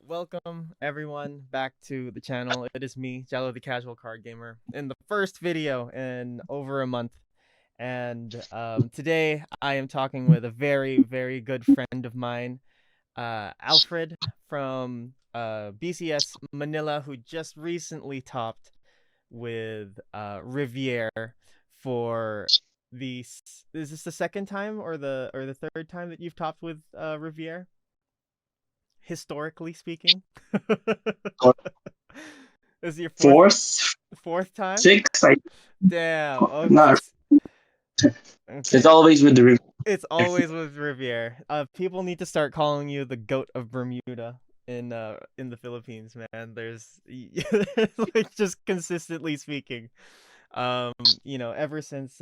Welcome everyone back to the channel. It is me, Jello the Casual Card Gamer, in the first video in over a month. And today I am talking with a very, very good friend of mine, Alfred from BCS Manila, who just recently topped with Riviere for is this the second time or the third time that you've topped with Riviere? Historically speaking. Or This is your fourth, fourth time? sixth, I Damn. Okay. not. It's Okay. always with the It's Riviere. always with Riviere. People need to start calling you the goat of Bermuda in the Philippines, man. There's like just consistently speaking. Ever since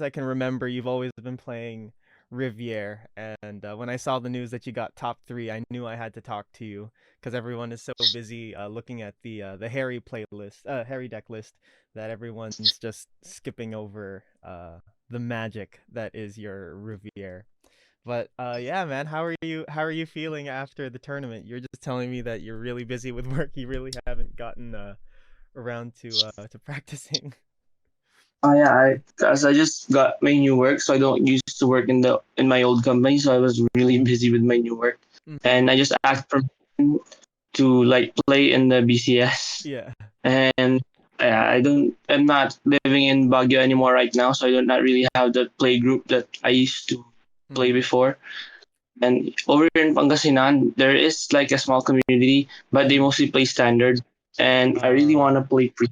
I can remember, you've always been playing Riviere, and when I saw the news that you got top three, I knew I had to talk to you because everyone is so busy looking at the Harry playlist, Harry deck list, that everyone's just skipping over the magic that is your Riviere. But yeah, man, how are you? How are you feeling after the tournament? You're just telling me that you're really busy with work. You really haven't gotten around to practicing. Yeah, as I just got my new work, so I don't used to work in my old company, so I was really busy with my new work, Hmm. and I just asked for to like play in the BCS, Yeah. and I'm not living in Baguio anymore right now, so I don't not really have the play group that I used to play Hmm. before. And over in Pangasinan, there is like a small community, but they Hmm. mostly play standard. And I really want to play pre.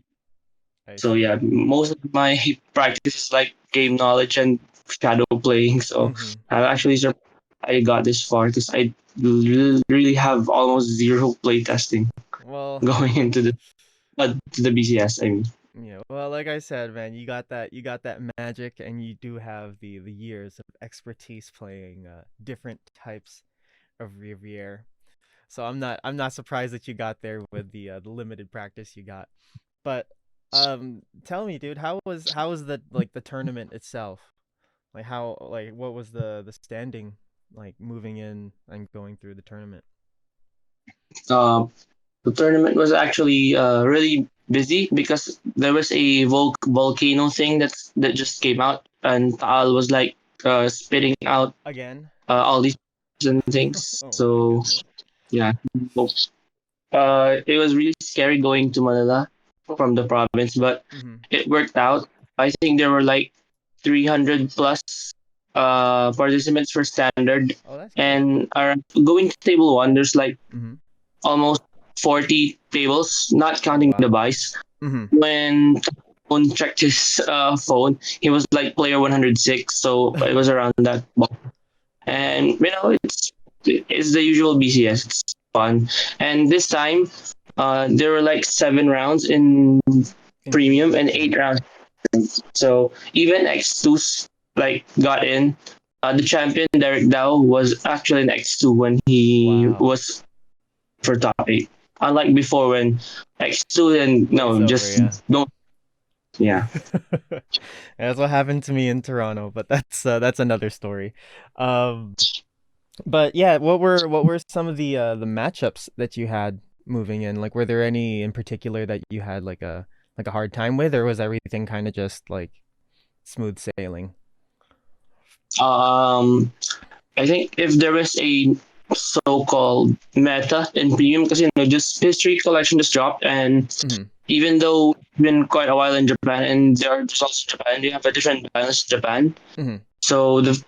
I So yeah, see. most of my practice is like game knowledge and shadow playing. So Hmm. I'm actually surprised I got this far because I really have almost zero play testing Well, going into the BCS. I mean, yeah. Well, like I said, man, you got that magic, and you do have the years of expertise playing different types of Riviere. So I'm not surprised that you got there with the limited practice you got. But tell me, dude, how was the like the tournament itself? Like how like what was the standing like moving in and going through the tournament? um, the tournament was actually really busy because there was a volcano thing that just came out, and Taal was like spitting out Again? all these and things. Oh my So goodness. yeah, it was really scary going to Manila from the province, but Mhm. it worked out. I think there were like 300 plus participants for standard, Oh, that's good. and going to table one, there's like Mhm. almost 40 tables, not Oh counting the wow. buys. Mhm. When Phone checked his phone, he was like player 106, so it was around that ball. And it's the usual BCS. It's fun. And this time, there were like 7 rounds in In premium and premium. 8 rounds. So even X2s like got in. The champion Derek Dow was actually an X2 when he Wow. was for top eight. Unlike before when X2 and Glaze no, over, just yeah. don't. Yeah. That's what happened to me in Toronto, but that's another story. Um, but yeah, what were some of the matchups that you had moving in? Like, were there any in particular that you had like a hard time with, or was everything kind of just like smooth sailing? Um, I think if there was a so-called meta in premium, because just history collection just dropped, and Hmm. even though it's been quite a while in Japan, and there are results in Japan, they have a different balance in Japan. Hmm. So the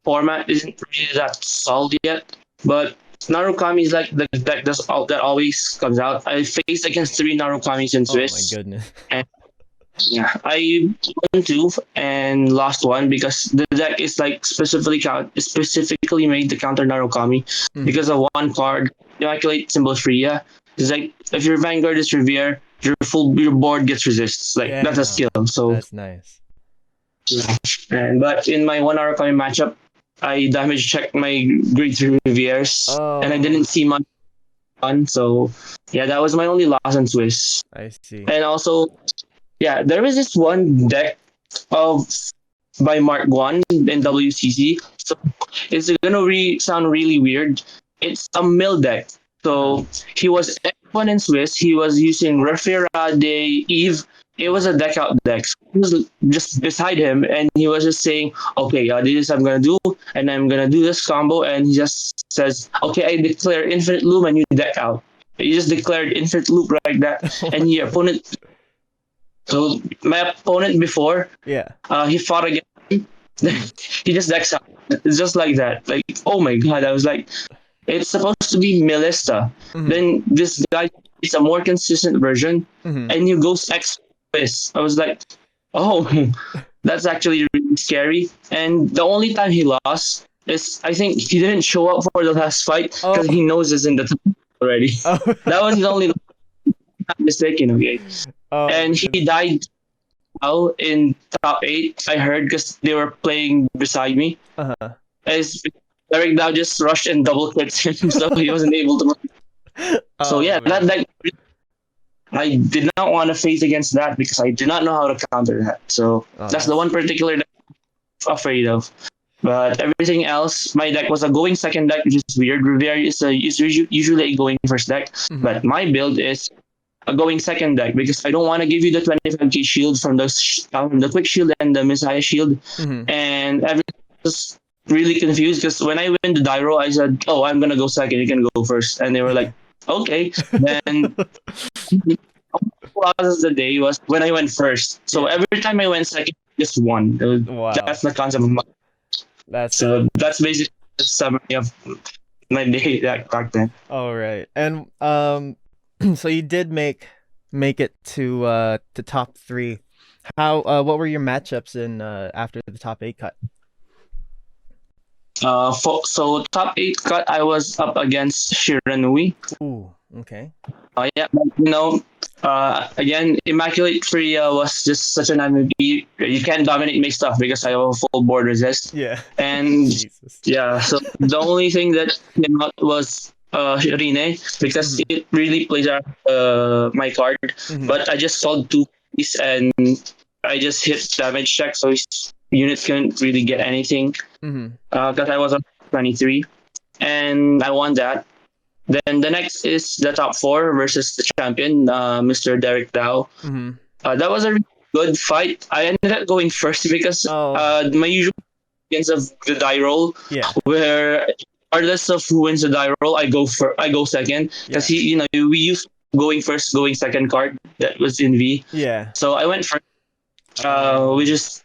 format isn't really that solid yet. But Narukami is like the deck that always comes out. I faced against 3 Narukamis in Oh my Swiss, goodness. and yeah, I won two and lost one because the deck is like specifically made to counter Narukami Hmm. because of one card, Immaculate Symbol Freya. It's like if your Vanguard is Riviere, your board gets resists. Like that's a skill. Damn, So that's nice. yeah. And but in my 1 Narukami matchup, I damage checked my grade 3 Rivieres and I Oh, didn't see much fun. So yeah, that was my only loss in Swiss. I see. And also, yeah, there was this one deck of by Mark Guan in WCC. So it's gonna sound really weird. it's a mill deck. So he was F1 in Swiss. He was using Riviere Eve. It was a deck out deck. So I was just beside him, and he was just saying, "Okay, this I'm gonna do, and I'm gonna do this combo." And he just says, "Okay, I declare infinite loop, and you deck out." He just declared infinite loop like that, Oh my and your God. opponent. So my opponent before, Yeah. he fought again. Mhm. He just decks out. It's just like that. Like, oh my god! I was like, it's supposed to be Melissa. Mhm. Then this guy is a more consistent version, Mhm. and you go X Swiss. I was like, oh, that's actually really scary. And the only time he lost is I think he didn't show up for the last fight Oh. because he knows it's in the top already. Oh. That was his only mistake, okay. Oh And my he goodness. died out in top eight. I heard because they were playing beside me. Uh-huh. As Derek Dow just rushed and double clicked him, so he wasn't able to. So Oh yeah, man. that I did not want to face against that because I did not know how to counter that. So Oh, that's the one particular that I'm afraid of. But everything else, my deck was a going second deck, which is weird. Riviere is usually a going first deck, Mhm. but my build is a going second deck because I don't want to give you the 25k shield from the quick shield and the Messiah shield, Mhm. and everything was really confused because when I win the Dyro, I said, "Oh, I'm gonna go second. You can go first," and they were like, "Okay." Then was the day was when I went first. So Yeah. every time I went second, I just won. Wow. That's the concept of my. That's So that's basically the summary of my day back then. all right. And so you did make it to top 3. How what were your matchups in after the top 8 cut? So top eight cut, I was up against Shiranui. Ooh, okay. Yeah, but, again, Immaculate Freya was just such an MVP. You can't dominate my stuff because I have a full board resist. Yeah. And Jesus. yeah, so the only thing that came out was Rine because Mhm. it really plays out my card. Mhm. But I just sold 2 keys and I just hit damage check, so his units couldn't really get anything Mhm. because I was on 23 and I won that. Then the next is the top four versus the champion, Mr. Derek Dow. Mhm. That was a really good fight. I ended up going first because Oh, my usual against of the die roll, yeah. where regardless of who wins the die roll, I go second because Yeah. we used going first, going second card that was in V. Yeah. So I went first, which Oh. is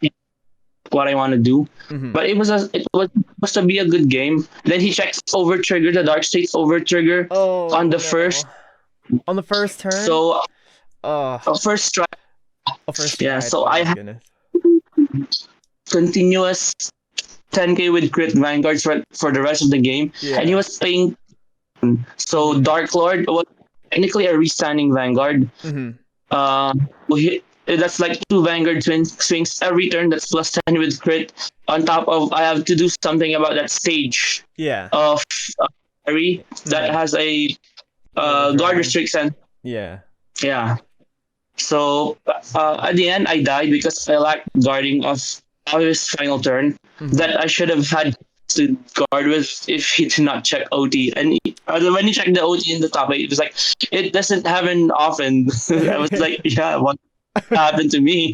what I want to do. Mhm. But it was supposed to be a good game. Then he checks over trigger, the dark states over trigger Oh on the no. first. On the first turn? So Oh, first try, first yeah. stride. So Oh I my had goodness. continuous 10k with crit vanguards for the rest of the game, and he Yeah. was playing. So Mhm. Dark Lord was technically a restanding vanguard. Mhm. Uh, that's like 2 vanguard swings every turn. That's plus 10 with crit. On top of, I have to do something about that stage Yeah. of Harry that Mhm. has a Little guard dragon. restricts, and Yeah. yeah. So at the end, I died because I lacked guarding of his final turn Mhm. that I should have had to guard with if he did not check OT. And when he checked the OT in the top eight, it was like, it doesn't happen often. I was like, yeah, what happened to me?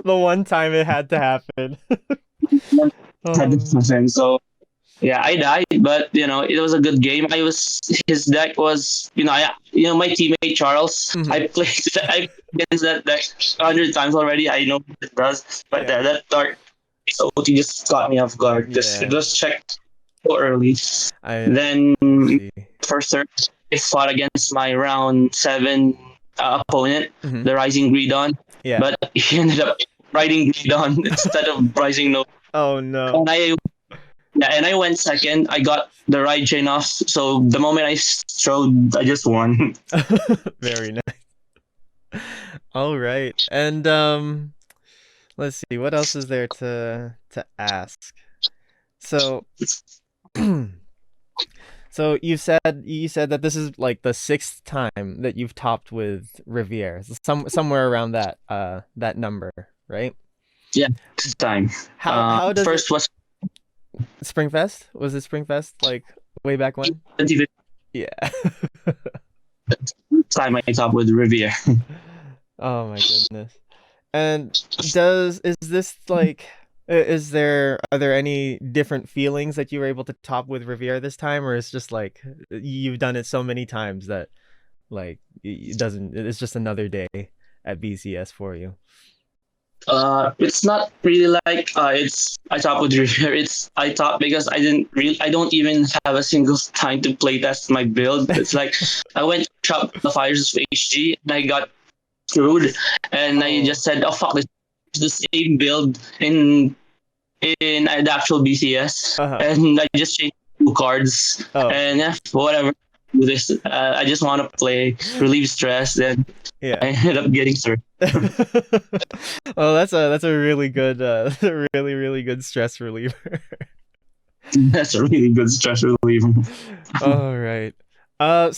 The one time it had to happen. Oh. So yeah, I died, but it was a good game. His deck was, my teammate Charles. Mhm. I against that deck 100 times already. I know what it does, but Yeah. that dark OT just caught me off guard. Just it Yeah. was checked so early. I Then see. first turn, I fought against my round 7 opponent, Mhm. the Rising Greedon, Yeah. but he ended up riding Greedon instead of Rising No. Oh no. And I went second. I got the ride chain off. So the moment I strode, I just won. Very nice. All right. And let's see what else is there to ask. So so you said that this is like the 6th time that you've topped with Riviere. So somewhere around that number, right? Yeah, this time. How does it First was Springfest? Was it Springfest? Like Way back when? 2015 Yeah. time I top with Riviere. Oh my goodness. And does is this like is there are there any different feelings that you were able to top with Riviere this time, or it's just like you've done it so many times that like it doesn't it's just another day at BCS for you? It's not really like it's I top with Riviere. It's I top because I don't even have a single time to play test my build. It's like I went to shop the fires of HG and I got screwed, and I Oh. just said, "Oh fuck, this is the same build in the actual BCS," Uh-huh. and I just changed two cards, Oh. and yeah, whatever. Do this. I just want to play, relieve stress, and Yeah. I ended up getting through. Oh, that's a really good a really good stress reliever. That's a really good stress reliever. All right.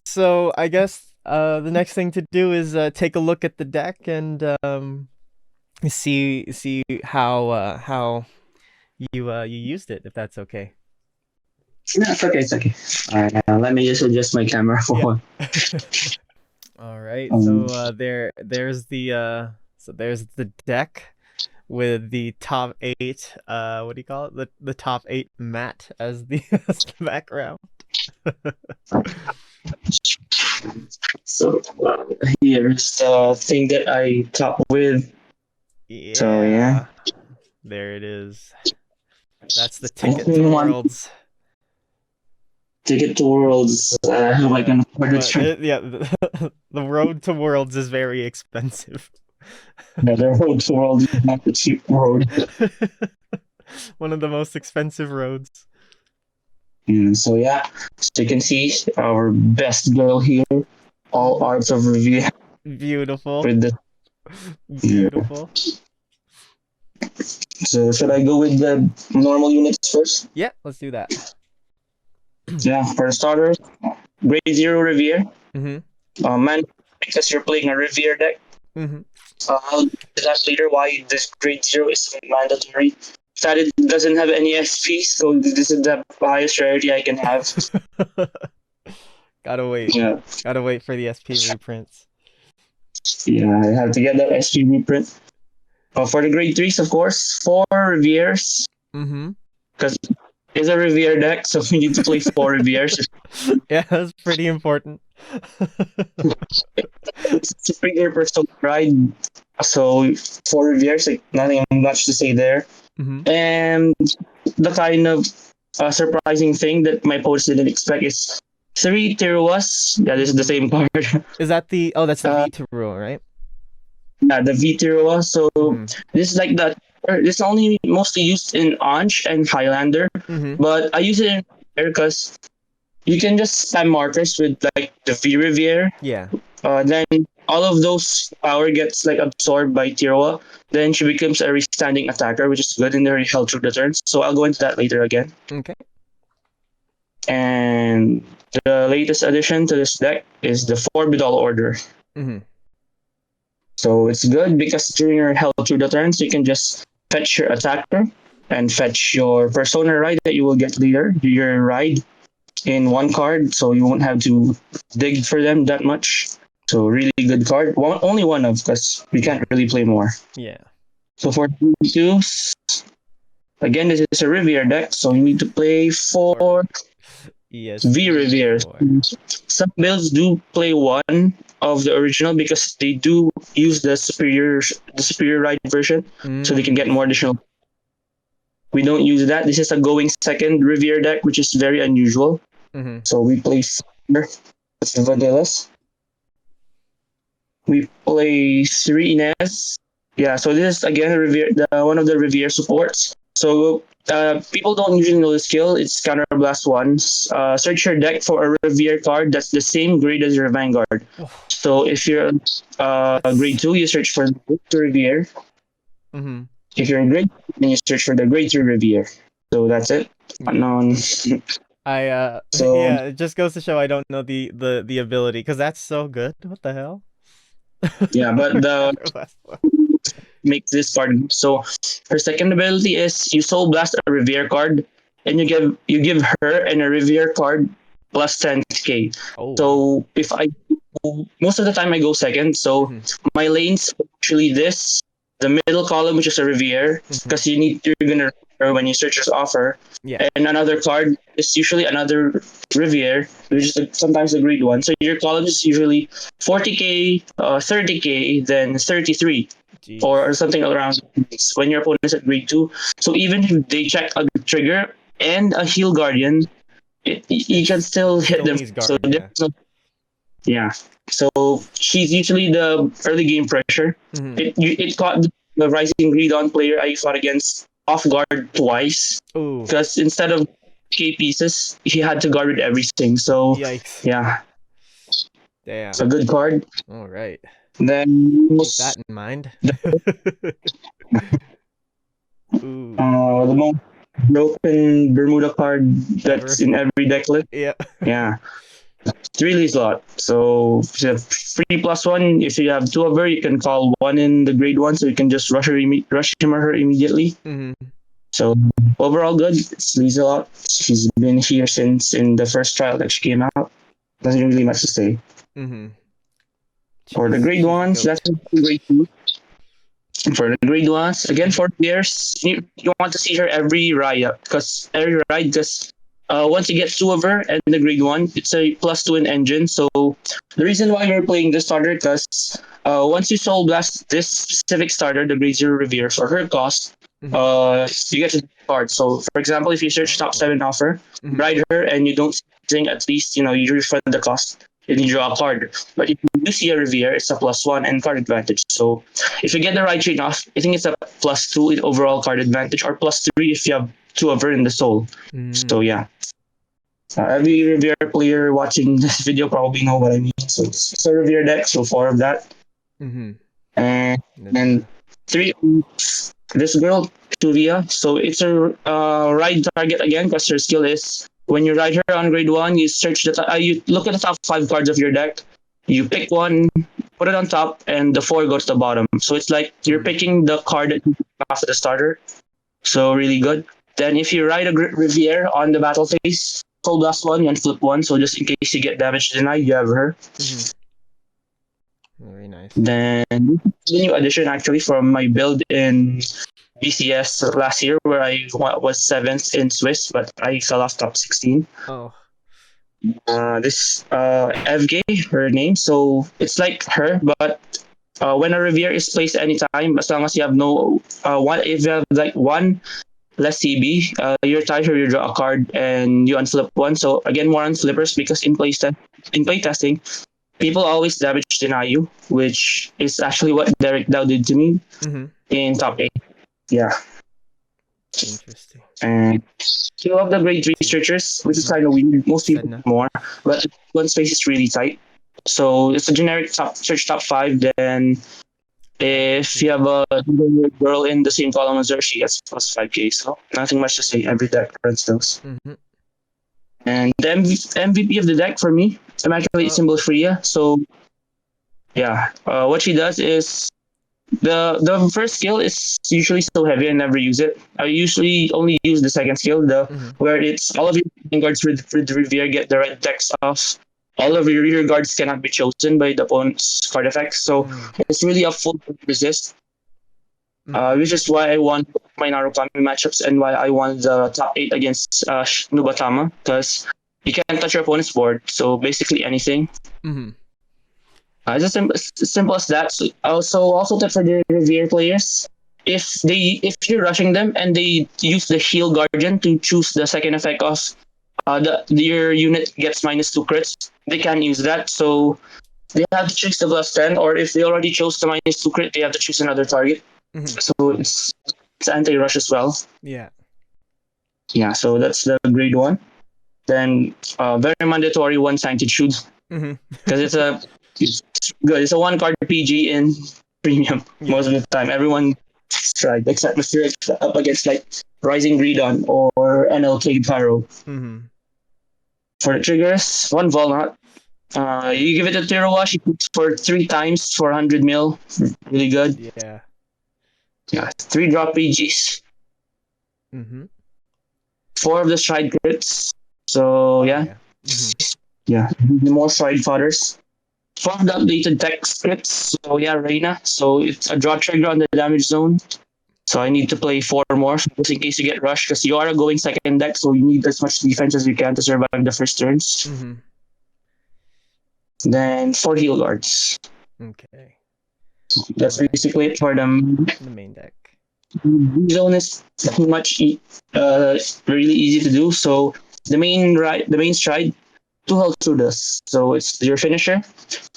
So I guess the next thing to do is take a look at the deck and see how you used it, if that's okay. No, it's okay. It's okay. All right, let me just adjust my camera for Yeah. one. All right. Um, So there's the deck with the top eight. What do you call it? The top eight mat as the, as the background. so here's the thing that I top with. So yeah, Yeah. There it is. That's the I ticket to think one Worlds. ticket to Worlds. How I Yeah. can afford it? But yeah, the road to Worlds is very expensive. Yeah, the road to Worlds is not the cheap road. One of the most expensive roads. So yeah, so you can see our best girl here, all arts of review Beautiful. with the. Yeah. Beautiful. So should I go with the normal units first? Yeah, let's do that. Yeah, for starters, grade zero Riviere. Mm-hmm. Man, because you're playing a Riviere deck. Mm-hmm. I'll get that later why this grade zero is mandatory. That it doesn't have any SP, so this is the highest rarity I can have. Gotta wait. Yeah, Gotta wait for the SP reprints. yeah, I have to get that SP reprint. For the grade threes, of course, four Rivieres, Mm-hmm. because it's a Riviere deck, so we need to play four Rivieres. Yeah, that's pretty important. It's a pretty personal ride, so four Rivieres, like nothing much to say there. Mm-hmm. And the kind of surprising thing that my post didn't expect is three Tiruas. Yeah, this is the same card. Is that the that's the uh, V to rule, right? yeah, the V Tirua. So Mm-hmm. this is like that. This is only mostly used in Anj and Highlander, Mm-hmm. but I use it in Riviere because you can just spam markers with like the V Riviere. Yeah. Then all of those power gets like absorbed by Tirua. Then she becomes a restanding attacker, which is good in the held through the turns. So I'll go into that later again. Okay. And the latest addition to this deck is the four Bidal order. Mm-hmm. So it's good because during your held through the turns, you can just fetch your attacker and fetch your persona ride that you will get later, your ride in one card, so you won't have to dig for them that much. So really good card. Only one of because we can't really play more. Yeah. So for two, again, this is a Riviere deck, so you need to play four Yes. V Riviere. Some builds do play one of the original because they do use the superior ride version, so they can get more additional. We don't use that. This is a going second Riviere deck, which is very unusual. Mm-hmm. So we play four Vanillas. We play three Inez. Yeah, so this is again Riviere, one of the Riviere supports. So people don't usually know the skill. It's Counterblast 1. Search your deck for a Riviere card that's the same grade as your Vanguard. So if you're grade 2, you search for the Riviere. Mm-hmm. If you're in grade 2, then you search for the grade 3 Riviere. So that's it. Unknown. I So yeah, it just goes to show I don't know the ability because that's so good. What the hell? yeah, but the makes this card. So her second ability is you Soul Blast a Riviere card, and you give her and a Riviere card plus 10k. Oh wow. So if I most of the time I go second, so Mhm. my lanes are actually this the middle column, which is a Riviere, Mhm. because you're gonna remember when you search this offer, Yeah. and another card is usually another Riviere, which is sometimes a grade one. So your column is usually 40k, 30k, then 33 or Jeez. something around when your opponent is at grade two. So even if they check a trigger and a heal guardian, you can It's still hit still them. needs So guard. there's Yeah. no, yeah. So she's usually the early game pressure. Mhm. It caught the rising greed on player I fought against off guard twice, Ooh. because instead of K pieces, he had to guard with everything. So Yikes. yeah, it's Damn. a good card. All right. Then Keep that in mind. Ooh. the most broken Bermuda card that's Ever. in every deck list. Yeah. Yeah, it's really a lot. So if you have free plus one. If you have two of her, you can call one in the grade one, so you can just rush him or her immediately. Mhm. So overall good. It's Lisa a lot. She's been here since in the first trial that she came out. Doesn't really much to say. Mhm. For the grade She's the ones, that's goat. grade two. For the grade ones, again Mhm. 4 years, you want to see her every ride because every ride just once you get two of her and the grade one, it's a plus two in engine. So the reason why we're playing this starter because once you soul blast this specific starter, the grade zero Riviere, for her cost, Mhm. you get a card. So for example, if you search top Oh. seven offer, Mhm. ride her and you don't see anything, at least you refund the cost and you draw a card. But if you do see a Riviere, it's a plus one and card advantage. So if you get the right trade off, I think it's a plus two in overall card advantage, or plus three if you have two of her in the soul. So Mm. yeah, every Riviere player watching this video probably know what I mean. So it's a Riviere deck, so four of that, Mhm. and Then then three. This girl Tuvia, so it's a ride target again because her skill is when you ride her on grade one, you search you look at the top five cards of your deck, you pick one, put it on top, and the four goes to the bottom. So it's like you're Mhm. picking the card that you pick after the starter. So really good. Then if you ride a Riviere on the battle phase, full blast one and flip one. So just in case you get damage denied, you have her. Mhm. Very nice. Then the new addition actually from my build in BCS last year, where I was seventh in Swiss, but I fell off top 16. Oh. This FG, her name. So it's like her, but when a Riviere is placed anytime, as long as you have no one, if you have like one less CB, you're tied or you draw a card and you unflip one. So again, more on flippers because in play testing, people always damage deny you, which is actually what Derek Dow did to me Mhm. in top eight. Yeah. Interesting. And two of the grade three Two. searchers, which is Mhm. kind of weird. Most people Sedna. do more, but one space is really tight. So it's a generic top search top five. Then if you Okay. have a girl in the same column as her, she gets plus 5k. So nothing much to say. Every deck runs those. Mhm. And the MVP of the deck for me, I'm actually Uh. symbol Freya. So yeah, what she does is the first skill is usually so heavy I never use it. I usually only use the second skill, the Mhm. where it's all of your guards with Riviere get the right dex off. All of your rear guards cannot be chosen by the opponent's card effects. So Mm. it's really a full resist, Mhm. which is why I won my Narukami matchups and why I won the top eight against Nubatama, because you can't touch your opponent's board. So basically anything. Mhm. It's as simple as that. So also tip for the Riviere players. If you're rushing them and they use the heal guardian to choose the second effect of your unit gets -2 crits, they can use that. So they have to choose the +10, or if they already chose the -2 crit, they have to choose another target. Mhm. So it's anti-rush as well. Yeah. Yeah, so that's the grade one. Then very mandatory one sanctitude Mhm. because it's good. It's a one card PG in premium Yeah. most of the time. Everyone tried except if you're up against like Rising Redon or NLK Pyro. Mhm. For the triggers, one Volnut. You give it a Tiro Wash, you put for 3 times for 100 mil. Really good. Yeah. Yeah, 3 drop PGs. Mhm. 4 of the stride crits. So Oh yeah, yeah. Hmm. yeah, more stride fodders. 4 of the updated tech scripts. So yeah, Reina. So it's a draw trigger on the damage zone. So I need to play 4 more just in case you get rushed because you are going second deck, so you need as much defense as you can to survive the first turns. Hmm. Then 4 heal guards. Okay. That's All right. basically it for them. For the main deck. Zone is pretty much really easy to do. So the main stride, 2 health through this. So it's your finisher.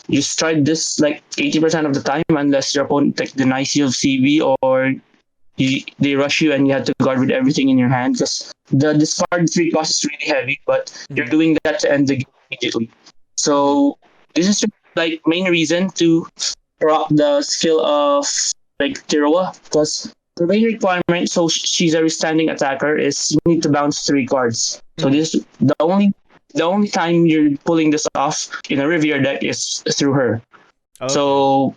You stride this like 80% of the time unless your opponent denies you of CB or they rush you and you have to guard with everything in your hand because the discard 3 cost is really heavy, but you're Hmm. doing that to end the game immediately. Hmm. So this is like main reason to rock the skill of like Tiroa because the main requirement so she's a standing attacker is you need to bounce 3 cards. So Hmm. this the only time you're pulling this off in a Riviere deck is through her. Okay. So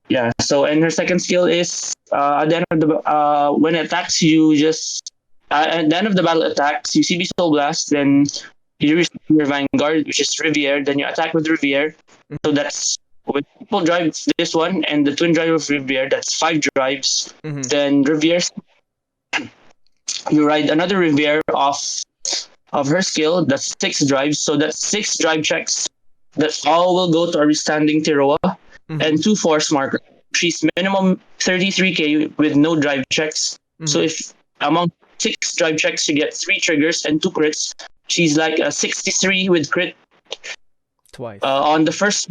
yeah. So and her second skill is at the end of the when it attacks you just at the end of the battle attacks you CB Soul Blast then you use your Vanguard which is Riviere then you attack with Riviere. So Hmm. that's when people drive this one and the twin drive of Riviere that's 5 drives. Hmm. Then Riviere you ride another Riviere of her skill that's 6 drives. So that's 6 drive checks. That all will go to our standing Tiroa Hmm. and 2 force markers. She's minimum 33k with no drive checks. So Hmm. if among 6 drive checks you get 3 triggers and 2 crits, she's like a 63 with crit Twice. on the first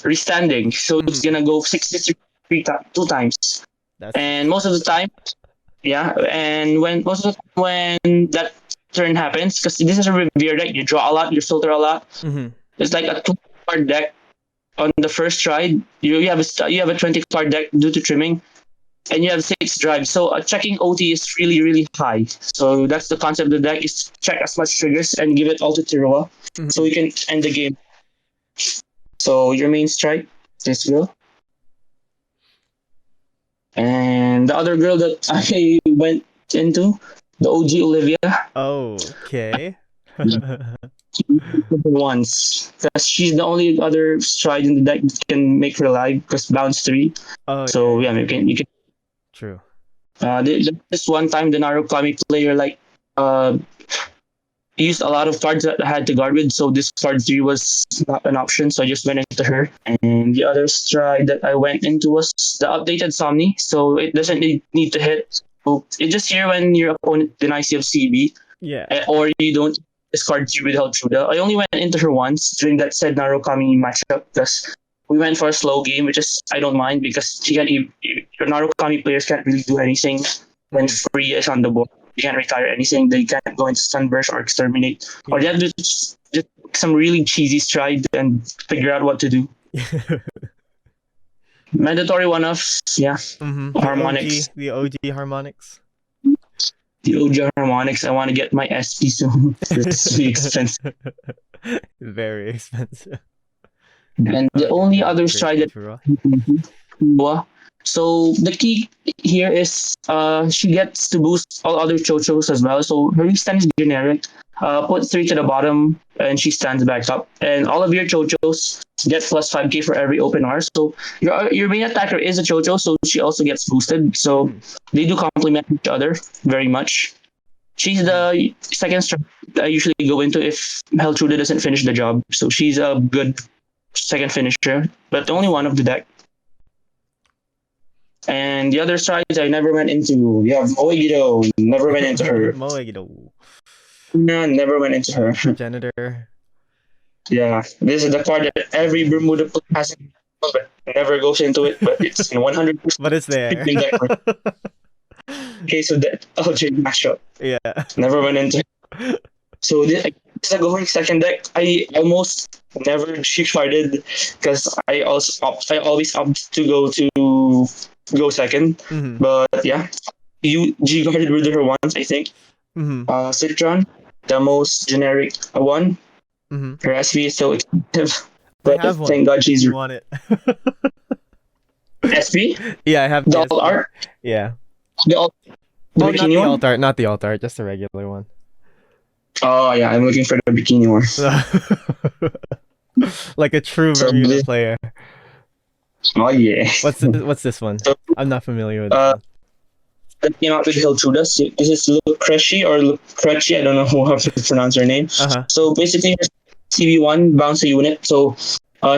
restanding. So it's Hmm. gonna go 63 two times. That's And most of the time, yeah, and when most of the time when that turn happens, because this is a Riviere deck, you draw a lot, you filter a lot. Hmm. It's like a 2 card deck on the first ride. You have a 20 card deck due to trimming, and you have 6 drives. So checking OT is really really high. So that's the concept of the deck is check as much triggers and give it all to Tiroa, so Hmm. we can end the game. So your main strike, this girl, and the other girl that I went into, the OG Olivia, Okay. once because she's the only other stride in the deck that can make her live because bounce 3. Oh yeah, So yeah. yeah, you can. True. This one time the Narukami player like uh used a lot of cards that I had to guard with, so this card 3 was not an option, so I just went into her. And the other stride that I went into was the updated Somni, so it doesn't need to hit. So it just here when your opponent denies you of CB, Yeah. or you don't discard 3 without Truda. I only went into her once during that said Narukami matchup because we went for a slow game, which is I don't mind because your Narukami players can't really do anything when Hmm. free is on the board. You can't retire anything. They can't go into Sunburst or Exterminate. Or they Yeah. have to just some really cheesy stride and figure out what to do. Mandatory one offs, yeah. Hmm. The Harmonics. OG, the OG harmonics. The OG Harmonics. I want to get my SP soon. It's really expensive. Very expensive. And the Okay, only great, other great stride skill that to raw. so the key here is she gets to boost all other chochos as well. So her stand is generic. Put 3 to the bottom and she stands back up. And all of your chochos get plus 5k for every open R. So your main attacker is a chocho, so she also gets boosted. So Hmm. they do complement each other very much. She's Hmm. the second strike I usually go into if Heltrude doesn't finish the job. So she's a good second finisher, but I only one see. of the deck. And the other sides I never went into. We have Moegido, never went into her. Moegido. No, never went into her. Progenitor. Yeah, this is the card that every Revenge. Bermuda player has, but never goes into it. But it's in 100% But it's there. deck for case of that LJ mashup. Yeah. Never went into it. So this is going second deck. I almost never sharded because I always opt to go second. Hmm. But yeah, you G guarded with her once I think. Hmm. Citron, the most generic one. Hmm. Her SV is so expensive, I but have one thank God if she's you want it. SV. Yeah, I have The the alt SP. art, Yeah. the alt, The Oh, not bikini the one? alt art, not the alt art, just the regular one. Oh yeah, I'm looking for the bikini one. Like a true So Bermuda this, player. oh yeah. What's this one? So I'm not familiar with this uh, one. that came out with Hiltruda. This is Lucreci or Lucreci. I don't know how to pronounce her name. Uh huh. So basically, CV1 bounce a unit. So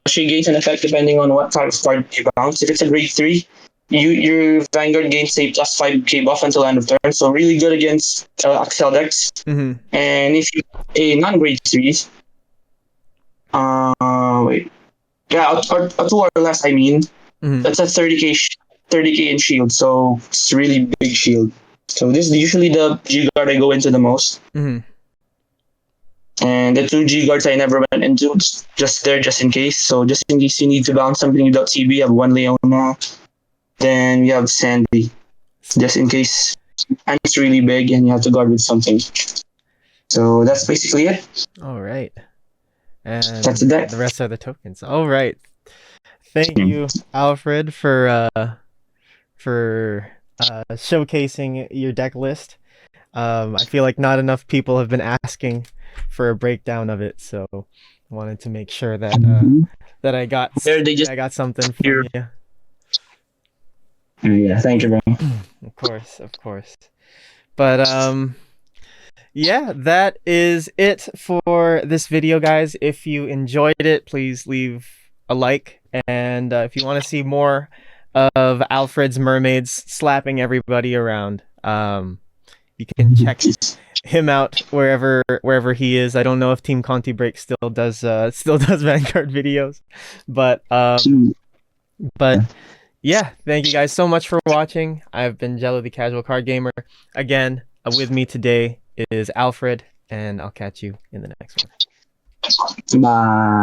she gains an effect depending on what type of card you bounce. If it's a grade 3, your Vanguard gains a plus 5k buff until end of turn. So really good against Axel decks. Mm-hmm. And if you a non-grade 3, wait. Yeah, a 2 or less, I mean. Mm-hmm. That's a 30k in shield, so it's really big shield. So this is usually the G guard I go into the most. Mm-hmm. And the two G guards I never went into, just there just in case. So just in case you need to bounce something without CB, you have one Leona. Then we have Sandy, just in case. And it's really big and you have to guard with something. So that's basically it. All right. And That's the deck. the rest are the tokens. All right. Thank you, Alfred, for showcasing your deck list. I feel like not enough people have been asking for a breakdown of it, so I wanted to make sure that that I got I got something from you. Yeah, thank you, bro. Of course. But yeah, that is it for this video, guys. If you enjoyed it, please leave a like, and if you want to see more of Alfred's mermaids slapping everybody around, you can check him out wherever he is. I don't know if Team Conti Break still does Vanguard videos, but yeah, thank you guys so much for watching. I've been Jello the Casual Card Gamer. Again, with me today is Alfred, and I'll catch you in the next one. Bye.